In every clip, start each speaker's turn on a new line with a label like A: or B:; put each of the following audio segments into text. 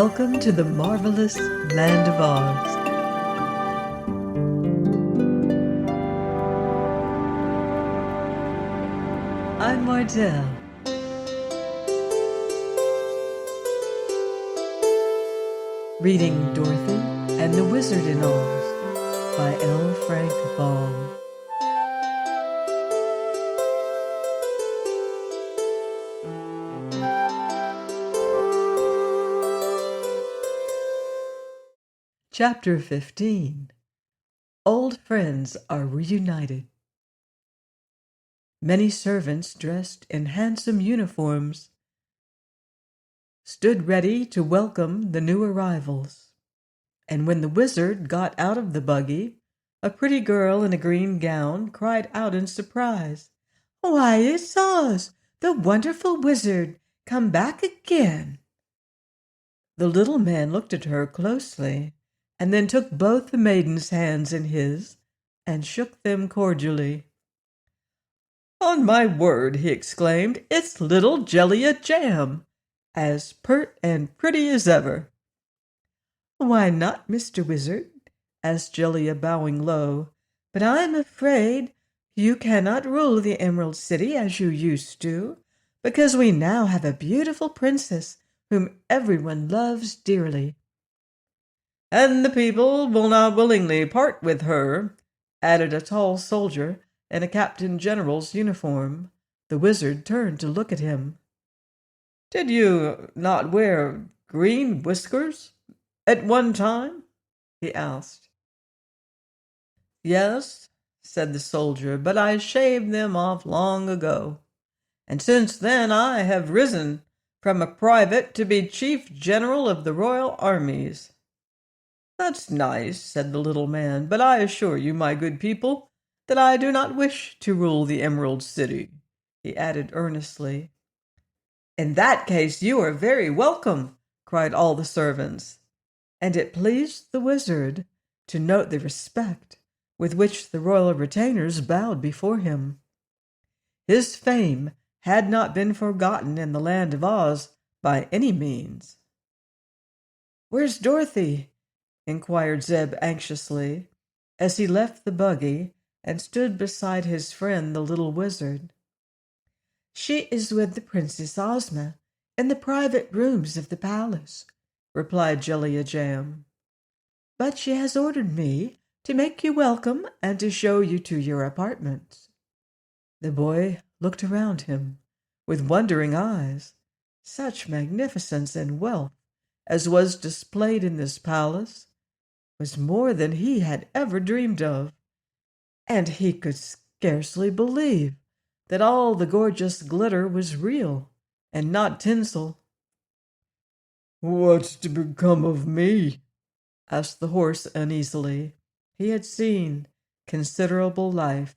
A: Welcome to the marvelous Land of Oz. I'm Martell. Reading Dorothy and the Wizard in Oz by L. Frank Baum. Chapter 15. Old Friends Are Reunited. Many servants dressed in handsome uniforms stood ready to welcome the new arrivals. And when the wizard got out of the buggy, a pretty girl in a green gown cried out in surprise, "Why, it's Oz, the wonderful wizard, come back again!" The little man looked at her closely, and then took both the maiden's hands in his and shook them cordially. "On my word," he exclaimed, "it's little Jellia Jam, as pert and pretty as ever." "Why not, Mr. Wizard?" asked Jellia, bowing low. "But I'm afraid you cannot rule the Emerald City as you used to, because we now have a beautiful princess whom everyone loves dearly." "And the people will not willingly part with her," added a tall soldier in a captain general's uniform. The wizard turned to look at him. "Did you not wear green whiskers at one time?" he asked. "Yes," said the soldier, "but I shaved them off long ago, and since then I have risen from a private to be chief general of the royal armies." "That's nice," said the little man, "but I assure you, my good people, that I do not wish to rule the Emerald City," he added earnestly. "In that case you are very welcome," cried all the servants, and it pleased the wizard to note the respect with which the royal retainers bowed before him. His fame had not been forgotten in the Land of Oz by any means. "Where's Dorothy?" inquired Zeb anxiously, as he left the buggy and stood beside his friend the little wizard. "She is with the Princess Ozma in the private rooms of the palace," replied Jellia Jam. "But she has ordered me to make you welcome and to show you to your apartments." The boy looked around him with wondering eyes. Such magnificence and wealth as was displayed in this palace was more than he had ever dreamed of, and he could scarcely believe that all the gorgeous glitter was real and not tinsel. "What's to become of me?" asked the horse uneasily. He had seen considerable life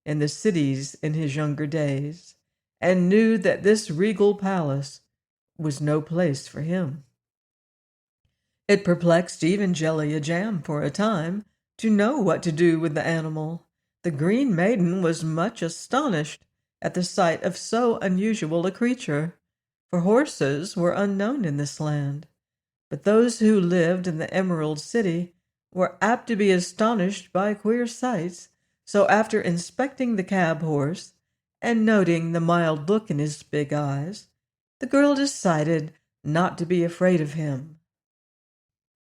A: in the cities in his younger days, and knew that this regal palace was no place for him. It perplexed even Jellia Jam for a time to know what to do with the animal. The Green Maiden was much astonished at the sight of so unusual a creature, for horses were unknown in this land. But those who lived in the Emerald City were apt to be astonished by queer sights, so after inspecting the cab horse and noting the mild look in his big eyes, the girl decided not to be afraid of him.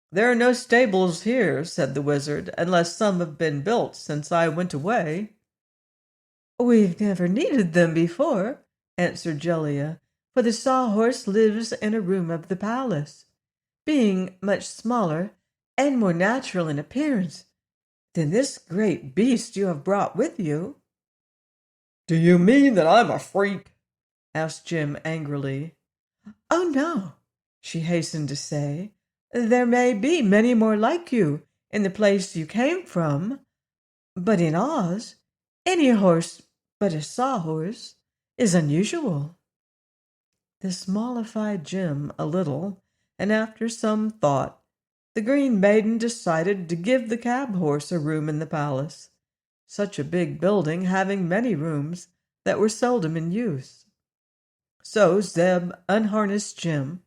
A: "There are no stables here," said the wizard, "unless some have been built since I went away." "We've never needed them before," answered Jellia, "for the Sawhorse lives in a room of the palace, being much smaller and more natural in appearance than this great beast you have brought with you." "Do you mean that I'm a freak?" asked Jim angrily. "Oh, no," she hastened to say. "There may be many more like you in the place you came from, but in Oz, any horse but a sawhorse is unusual." This mollified Jim a little, and after some thought, the Green Maiden decided to give the cab horse a room in the palace, such a big building having many rooms that were seldom in use. So Zeb unharnessed Jim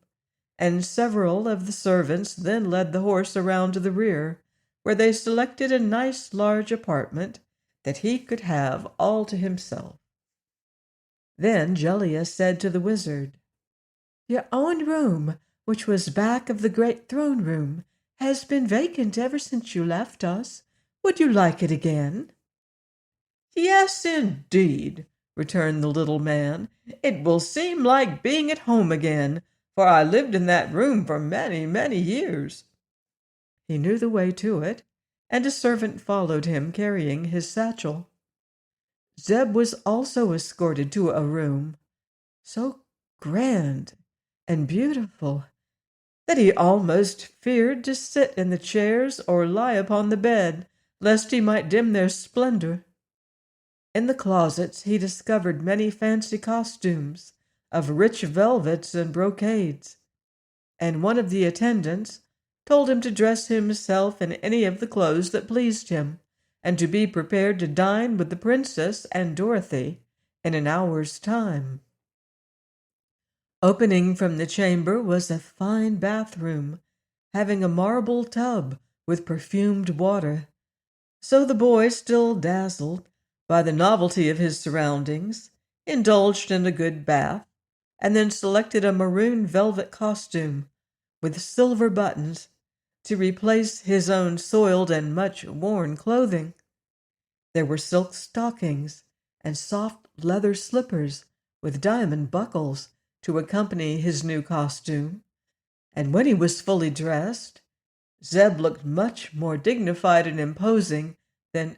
A: and several of the servants then led the horse around to the rear, where they selected a nice large apartment that he could have all to himself. Then Jellia said to the wizard, "Your own room, which was back of the great throne room, has been vacant ever since you left us. Would you like it again?" "Yes, indeed," returned the little man. "It will seem like being at home again, for I lived in that room for many, many years." He knew the way to it, and a servant followed him carrying his satchel. Zeb was also escorted to a room so grand and beautiful that he almost feared to sit in the chairs or lie upon the bed, lest he might dim their splendor. In the closets he discovered many fancy costumes of rich velvets and brocades, and one of the attendants told him to dress himself in any of the clothes that pleased him, and to be prepared to dine with the princess and Dorothy in an hour's time. Opening from the chamber was a fine bathroom, having a marble tub with perfumed water. So the boy, still dazzled by the novelty of his surroundings, indulged in a good bath, and then selected a maroon velvet costume with silver buttons to replace his own soiled and much worn clothing. There were silk stockings and soft leather slippers with diamond buckles to accompany his new costume, and when he was fully dressed, Zeb looked much more dignified and imposing than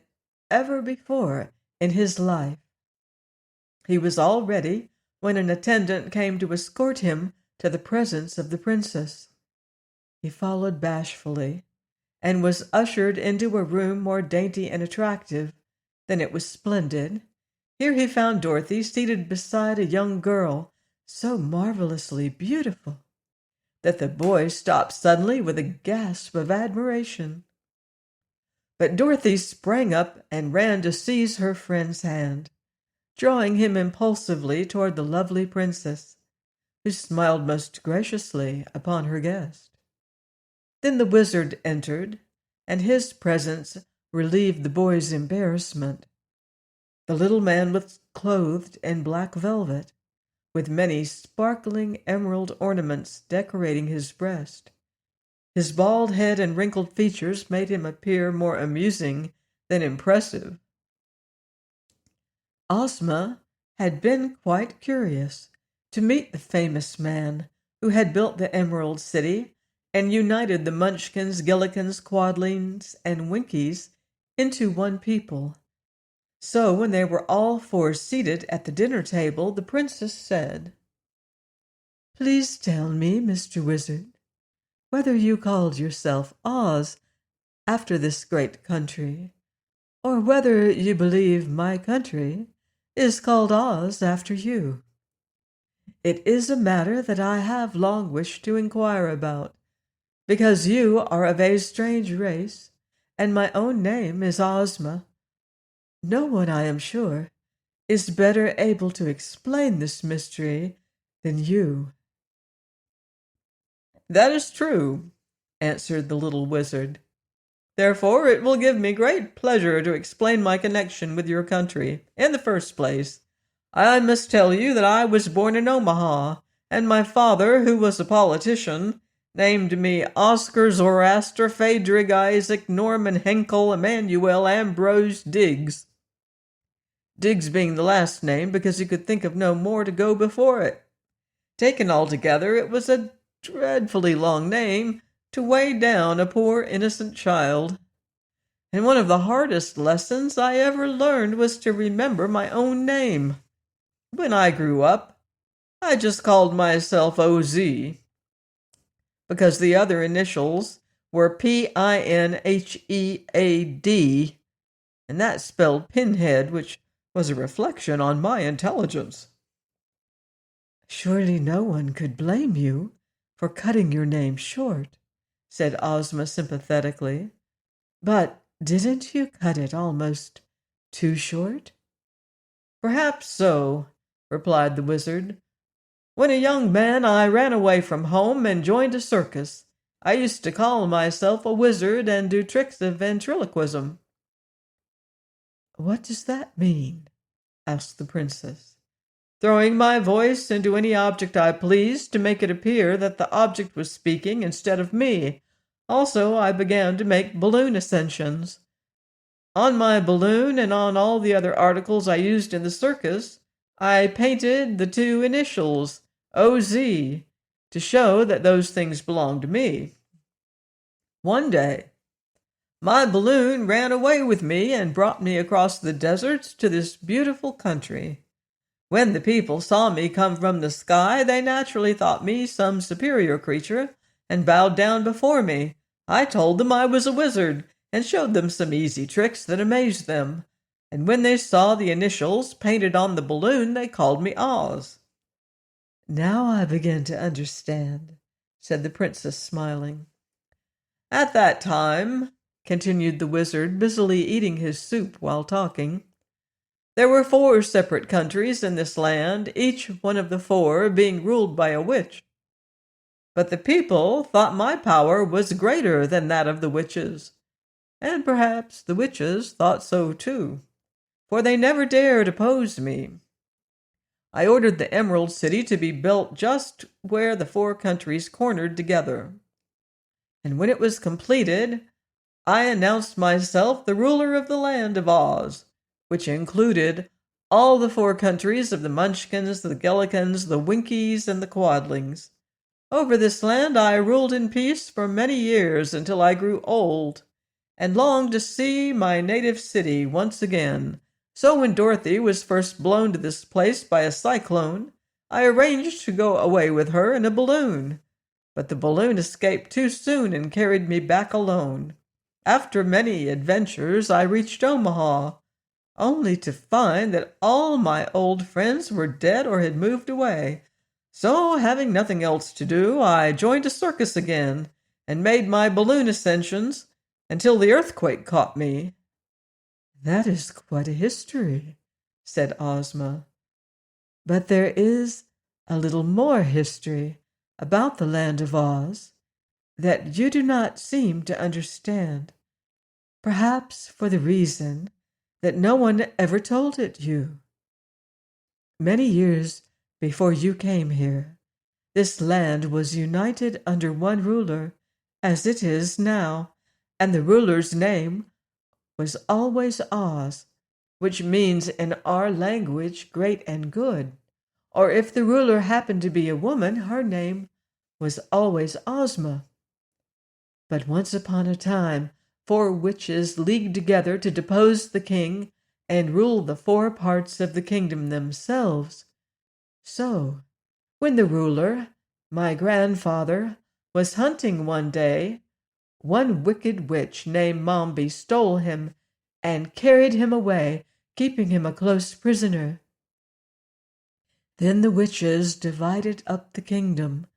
A: ever before in his life. He was all ready when an attendant came to escort him to the presence of the princess. He followed bashfully, and was ushered into a room more dainty and attractive than it was splendid. Here he found Dorothy seated beside a young girl so marvelously beautiful that the boy stopped suddenly with a gasp of admiration. But Dorothy sprang up and ran to seize her friend's hand, drawing him impulsively toward the lovely princess, who smiled most graciously upon her guest. Then the wizard entered, and his presence relieved the boy's embarrassment. The little man was clothed in black velvet, with many sparkling emerald ornaments decorating his breast. His bald head and wrinkled features made him appear more amusing than impressive. Ozma had been quite curious to meet the famous man who had built the Emerald City and united the Munchkins, Gillikins, Quadlings, and Winkies into one people. So when they were all four seated at the dinner table, the princess said, "Please tell me, Mr. Wizard, whether you called yourself Oz after this great country, or whether you believe my country is called Oz after you. It is a matter that I have long wished to inquire about, because you are of a strange race, and my own name is Ozma. No one, I am sure, is better able to explain this mystery than you." "That is true," answered the little wizard. "Therefore it will give me great pleasure to explain my connection with your country. In the first place, I must tell you that I was born in Omaha, and my father, who was a politician, named me Oscar Zoroaster Phadrig Isaac Norman Henkel Emmanuel Ambrose Diggs. Diggs being the last name because he could think of no more to go before it. Taken altogether, it was a dreadfully long name to weigh down a poor innocent child. And one of the hardest lessons I ever learned was to remember my own name. When I grew up, I just called myself OZ, because the other initials were PINHEAD, and that spelled pinhead, which was a reflection on my intelligence. "Surely no one could blame you for cutting your name short," said Ozma sympathetically. "But didn't you cut it almost too short?" "Perhaps so," replied the wizard. When a young man, I ran away from home and joined a circus. I used to call myself a wizard and do tricks of ventriloquism." "What does that mean?" asked the princess. "Throwing my voice into any object I pleased to make it appear that the object was speaking instead of me. Also, I began to make balloon ascensions. On my balloon and on all the other articles I used in the circus, I painted the two initials, OZ, to show that those things belonged to me. One day, my balloon ran away with me and brought me across the deserts to this beautiful country. When the people saw me come from the sky, they naturally thought me some superior creature and bowed down before me. I told them I was a wizard and showed them some easy tricks that amazed them. And when they saw the initials painted on the balloon, they called me Oz." "Now I begin to understand," said the princess, smiling. "At that time," continued the wizard, busily eating his soup while talking, "there were 4 separate countries in this land, each one of the 4 being ruled by a witch. But the people thought my power was greater than that of the witches, and perhaps the witches thought so too, for they never dared oppose me. I ordered the Emerald City to be built just where the 4 countries cornered together. And when it was completed, I announced myself the ruler of the land of Oz, which included all the 4 countries of the Munchkins, the Gillikins, the Winkies, and the Quadlings. Over this land I ruled in peace for many years until I grew old and longed to see my native city once again. So when Dorothy was first blown to this place by a cyclone, I arranged to go away with her in a balloon. But the balloon escaped too soon and carried me back alone. After many adventures, I reached Omaha, only to find that all my old friends were dead or had moved away. So, having nothing else to do, I joined a circus again and made my balloon ascensions until the earthquake caught me." "That is quite a history," said Ozma. "But there is a little more history about the land of Oz that you do not seem to understand, perhaps for the reason that no one ever told it you. Many years before you came here, this land was united under one ruler, as it is now, and the ruler's name was always Oz, which means in our language great and good. Or if the ruler happened to be a woman, her name was always Ozma. But once upon a time, 4 witches leagued together to depose the king and rule the 4 parts of the kingdom themselves. So, when the ruler, my grandfather, was hunting one day, one wicked witch named Mombi stole him and carried him away, keeping him a close prisoner. Then the witches divided up the kingdom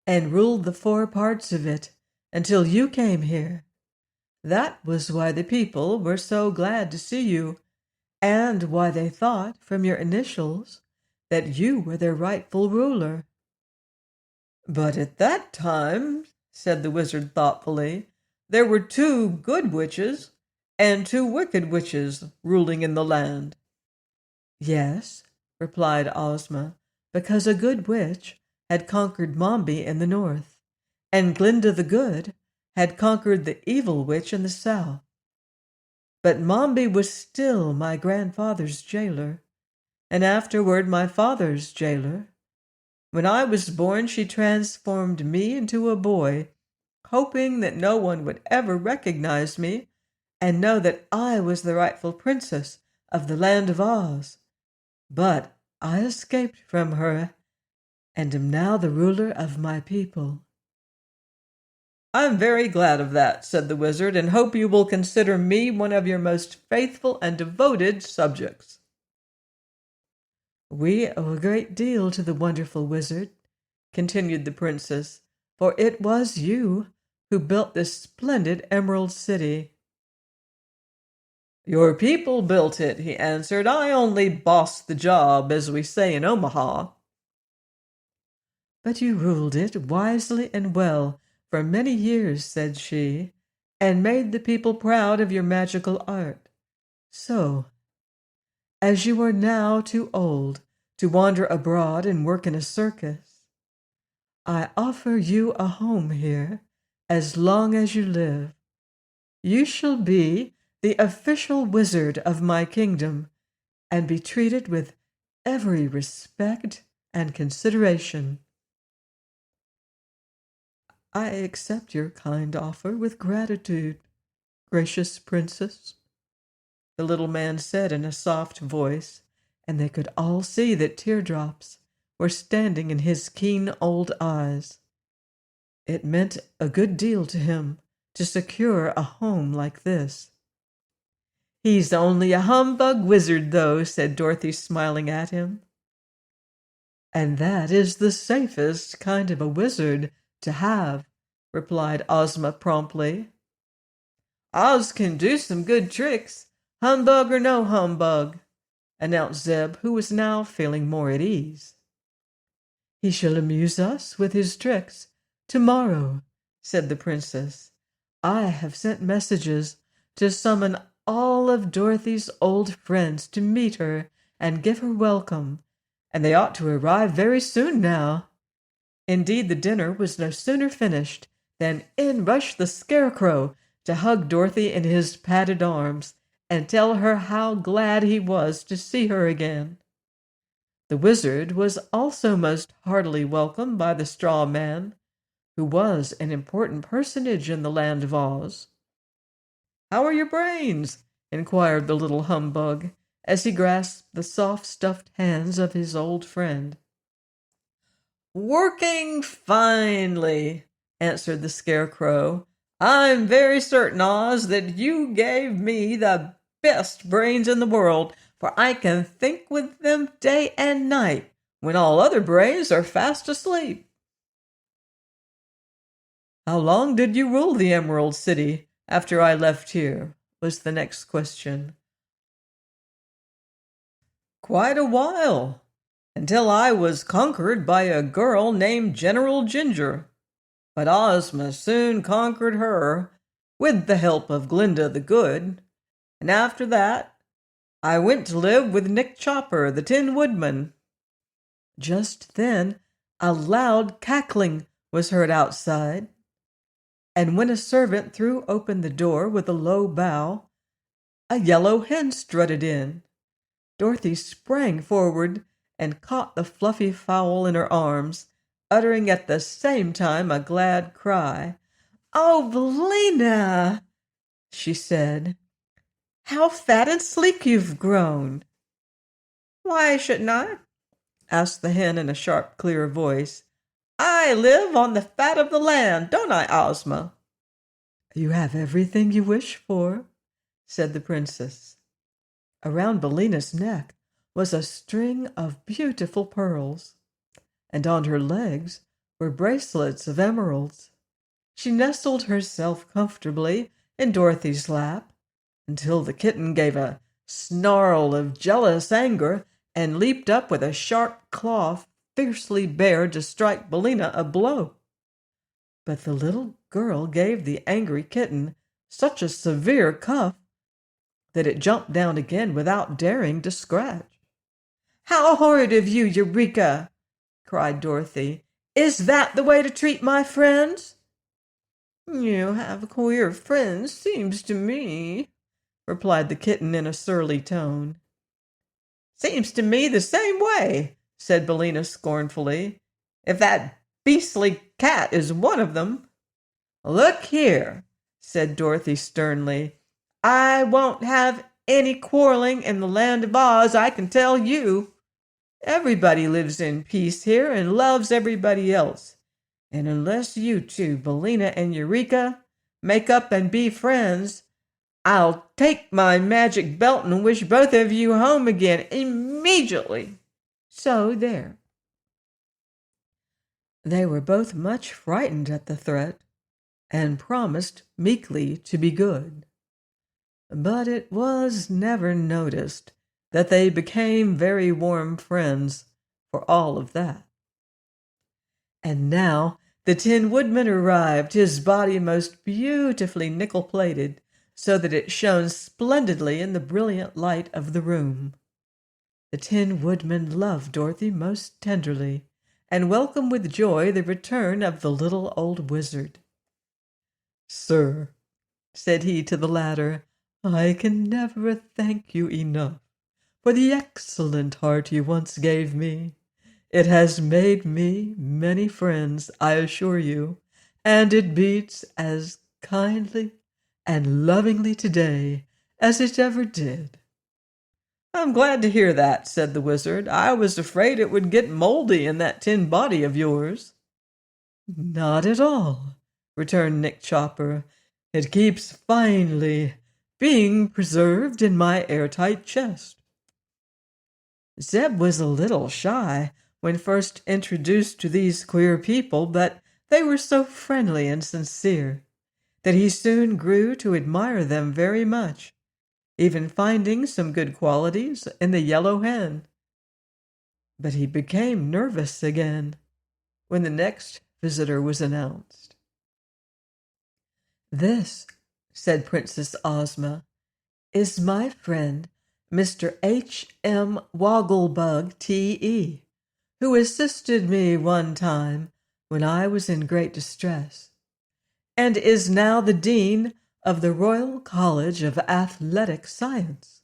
A: and ruled the 4 parts of it until you came here. That was why the people were so glad to see you, and why they thought, from your initials, that you were their rightful ruler." "But at that time," said the wizard thoughtfully, "there were 2 good witches and 2 wicked witches ruling in the land." "Yes," replied Ozma, "because a good witch had conquered Mombi in the north, and Glinda the Good had conquered the evil witch in the south. But Mombi was still my grandfather's jailer, and afterward my father's jailer. When I was born, she transformed me into a boy, hoping that no one would ever recognize me and know that I was the rightful princess of the land of Oz. But I escaped from her and am now the ruler of my people." "I'm very glad of that," said the wizard, "and hope you will consider me one of your most faithful and devoted subjects." "We owe a great deal to the wonderful wizard," continued the princess, "for it was you who built this splendid Emerald City." "Your people built it," he answered. "I only bossed the job, as we say in Omaha." But you ruled it wisely and well for many years, said she, and made the people proud of your magical art. So, as you are now too old to wander abroad and work in a circus, I offer you a home here as long as you live. You shall be the official wizard of my kingdom and be treated with every respect and consideration. I accept your kind offer with gratitude, gracious princess, the little man said in a soft voice, and they could all see that teardrops were standing in his keen old eyes. It meant a good deal to him to secure a home like this. He's only a humbug wizard, though, said Dorothy, smiling at him. And that is the safest kind of a wizard to have, replied Ozma promptly. Oz can do some good tricks, humbug or no humbug, announced Zeb, who was now feeling more at ease. He shall amuse us with his tricks tomorrow, said the princess. I have sent messages to summon all of Dorothy's old friends to meet her and give her welcome, and they ought to arrive very soon now. Indeed, the dinner was no sooner finished than in rushed the Scarecrow to hug Dorothy in his padded arms and tell her how glad he was to see her again. The wizard was also most heartily welcomed by the straw man, who was an important personage in the land of Oz. How are your brains? Inquired the little humbug, as he grasped the soft stuffed hands of his old friend. Working finely, answered the Scarecrow. I'm very certain, Oz, that you gave me the best brains in the world, for I can think with them day and night, when all other brains are fast asleep. How long did you rule the Emerald City after I left here? Was the next question. Quite a while, until I was conquered by a girl named General Ginger. But Ozma soon conquered her, with the help of Glinda the Good, and after that I went to live with Nick Chopper, the Tin Woodman. Just then a loud cackling was heard outside, and when a servant threw open the door with a low bow, a yellow hen strutted in. Dorothy sprang forward and caught the fluffy fowl in her arms, uttering at the same time a glad cry. "Oh, Billina!" she said. "How fat and sleek you've grown!" "Why shouldn't I?" asked the hen in a sharp, clear voice. "I live on the fat of the land, don't I, Ozma?" "You have everything you wish for," said the princess. Around Billina's neck was a string of beautiful pearls, and on her legs were bracelets of emeralds. She nestled herself comfortably in Dorothy's lap until the kitten gave a snarl of jealous anger and leaped up with a sharp claw fiercely bared to strike Billina a blow. But the little girl gave the angry kitten such a severe cuff that it jumped down again without daring to scratch. "How horrid of you, Eureka!" cried Dorothy. "Is that the way to treat my friends?" "You have queer friends, seems to me," replied the kitten in a surly tone. "Seems to me the same way," said Billina scornfully, "if that beastly cat is one of them." "Look here," said Dorothy sternly, "I won't have any quarreling in the land of Oz, I can tell you. Everybody lives in peace here and loves everybody else. And unless you two, Billina and Eureka, make up and be friends, I'll take my magic belt and wish both of you home again immediately. So there." They were both much frightened at the threat and promised meekly to be good. But it was never noticed that they became very warm friends for all of that. And now the Tin Woodman arrived, his body most beautifully nickel-plated, so that it shone splendidly in the brilliant light of the room. The Tin Woodman loved Dorothy most tenderly, and welcomed with joy the return of the little old wizard. "Sir," said he to the latter, "I can never thank you enough for the excellent heart you once gave me. It has made me many friends, I assure you, and it beats as kindly and lovingly today as it ever did." "I'm glad to hear that," said the wizard. "I was afraid it would get moldy in that tin body of yours." "Not at all," returned Nick Chopper. "It keeps finely, being preserved in my airtight chest." Zeb was a little shy when first introduced to these queer people, but they were so friendly and sincere that he soon grew to admire them very much, even finding some good qualities in the yellow hen. But he became nervous again when the next visitor was announced. "This," said Princess Ozma, "is my friend Mr. H.M. Wogglebug T.E., who assisted me one time when I was in great distress, and is now the Dean of the Royal College of Athletic Science."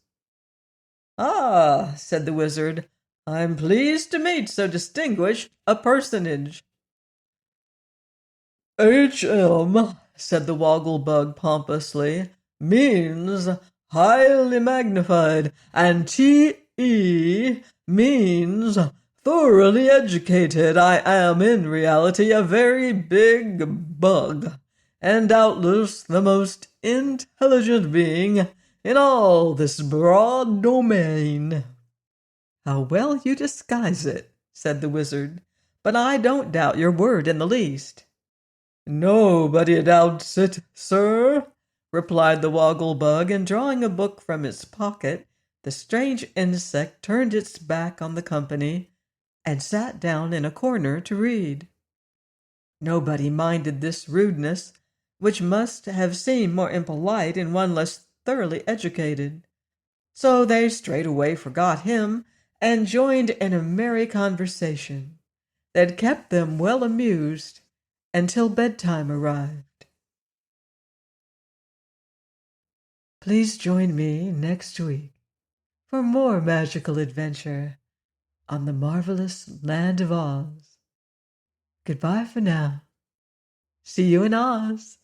A: "Ah," said the wizard, "I'm pleased to meet so distinguished a personage." "H.M.," said the Wogglebug pompously, "means highly magnified, and T.E. means thoroughly educated. I am in reality a very big bug, and doubtless the most intelligent being in all this broad domain." "How well you disguise it," said the wizard, "but I don't doubt your word in the least." "Nobody doubts it, sir," replied the Woggle-Bug, and drawing a book from its pocket, the strange insect turned its back on the company and sat down in a corner to read. Nobody minded this rudeness, which must have seemed more impolite in one less thoroughly educated, so they straightway forgot him and joined in a merry conversation that kept them well amused until bedtime arrived. Please join me next week for more magical adventure on the marvelous land of Oz. Goodbye for now. See you in Oz.